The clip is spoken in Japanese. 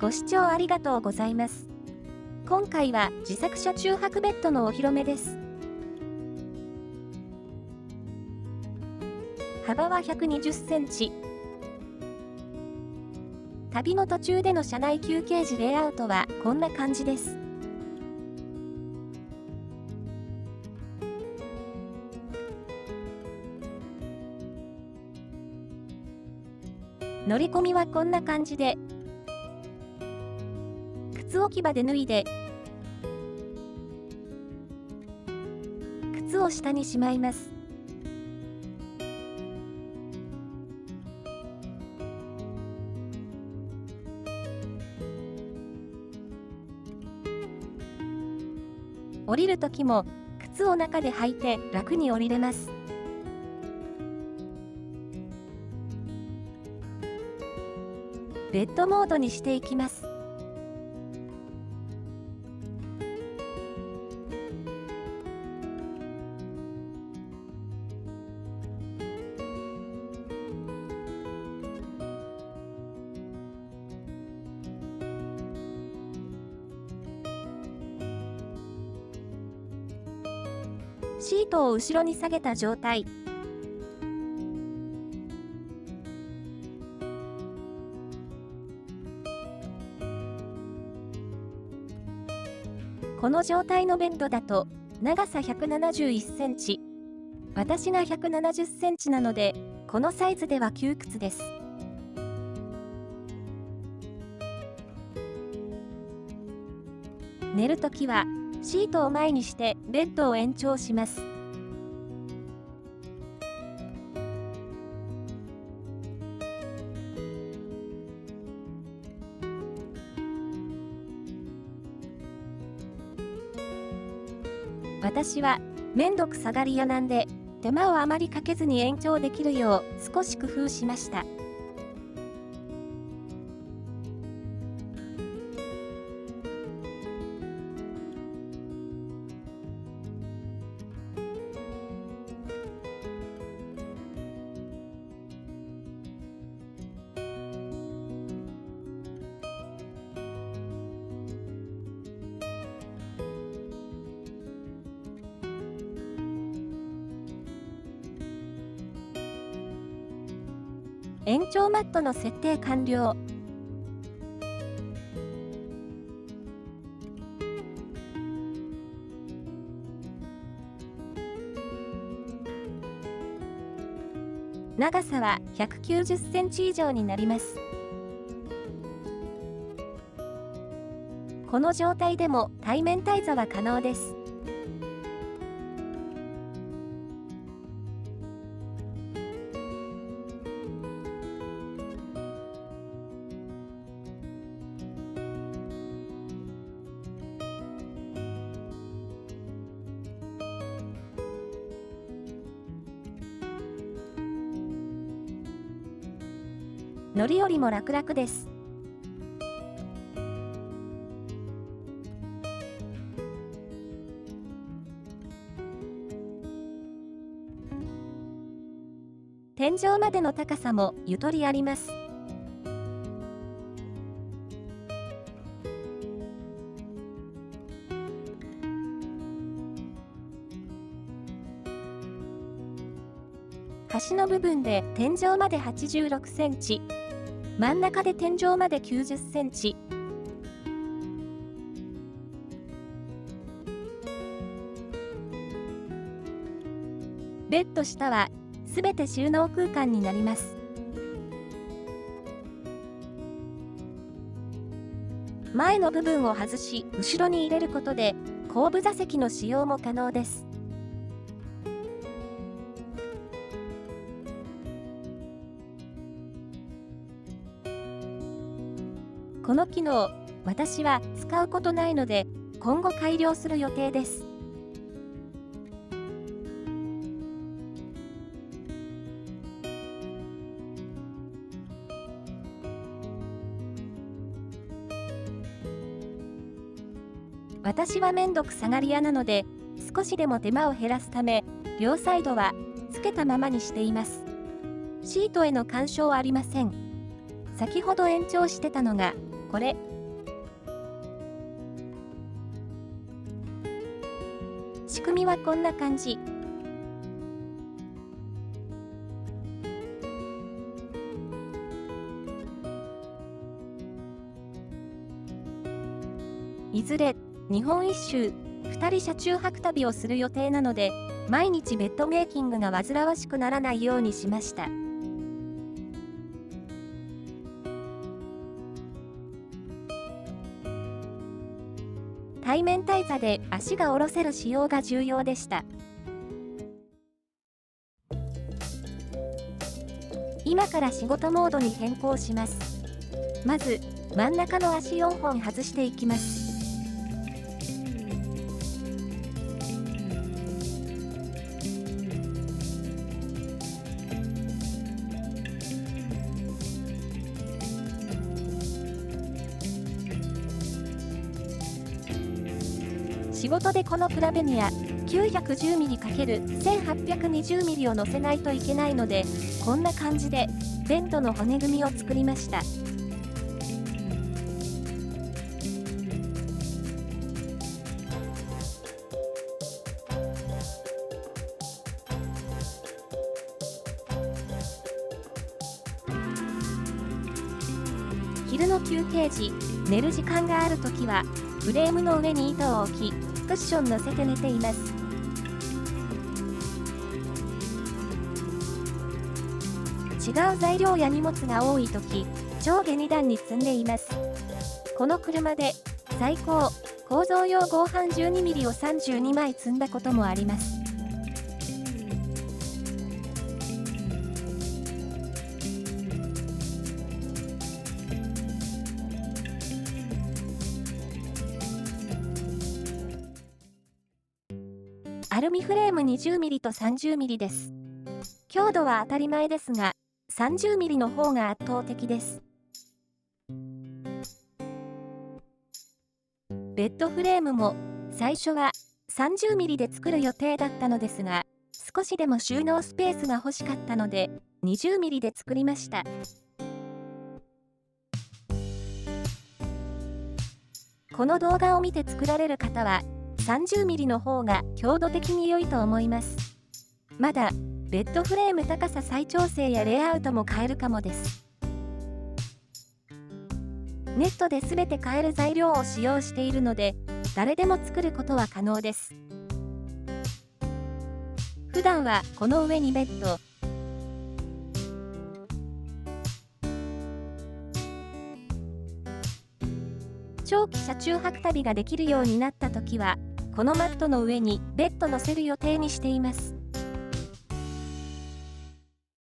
ご視聴ありがとうございます。今回は自作車中泊ベッドのお披露目です。幅は120センチ。旅の途中での車内休憩時レイアウトはこんな感じです。乗り込みはこんな感じで、靴置き場で脱いで、靴を下にしまいます。降りるときも靴を中で履いて楽に降りれます。ベッドモードにしていきます。シートを後ろに下げた状態。この状態のベッドだと長さ171センチ。私が170センチなので、このサイズでは窮屈です。寝るときはシートを前にしてベッドを延長します。私はめんどくさがり屋なんで、手間をあまりかけずに延長できるよう少し工夫しました。延長マットの設定完了。長さは190センチ以上になります。この状態でも対面滞座は可能です。乗り降りも楽々です。天井までの高さもゆとりあります。端の部分で天井まで86センチ。真ん中で天井まで90センチ。ベッド下はすべて収納空間になります。前の部分を外し、後ろに入れることで後部座席の使用も可能です。この機能、私は使うことないので、今後改良する予定です。私はめんどくさがり屋なので、少しでも手間を減らすため、両サイドはつけたままにしています。シートへの干渉はありません。先ほど延長してたのが、これ。みはこんな感じ。いずれ日本一周、2人車中泊旅をする予定なので、毎日ベッドメイキングが煩わしくならないようにしました。対面対座で足が下ろせる仕様が重要でした。今から仕事モードに変更します。まず、真ん中の足4本外していきます。仕事でこのプラベニア 910mm×1820mm を乗せないといけないので、こんな感じでベッドの骨組みを作りました。昼の休憩時、寝る時間があるときは、フレームの上に糸を置き、クッション乗せて寝ています。違う材料や荷物が多いとき、上下2段に積んでいます。この車で、最高、構造用合板 12mm を32枚積んだこともあります。アルミフレーム 20mm と 30mm です。強度は当たり前ですが、30mm の方が圧倒的です。ベッドフレームも最初は 30mm で作る予定だったのですが、少しでも収納スペースが欲しかったので 20mm で作りました。この動画を見て作られる方は 30mm の方が強度的に良いと思います。まだベッドフレーム高さ再調整やレイアウトも変えるかもです。ネットで全て買える材料を使用しているので、誰でも作ることは可能です。普段はこの上にベッド、長期車中泊旅ができるようになったときは、このマットの上にベッド乗せる予定にしています。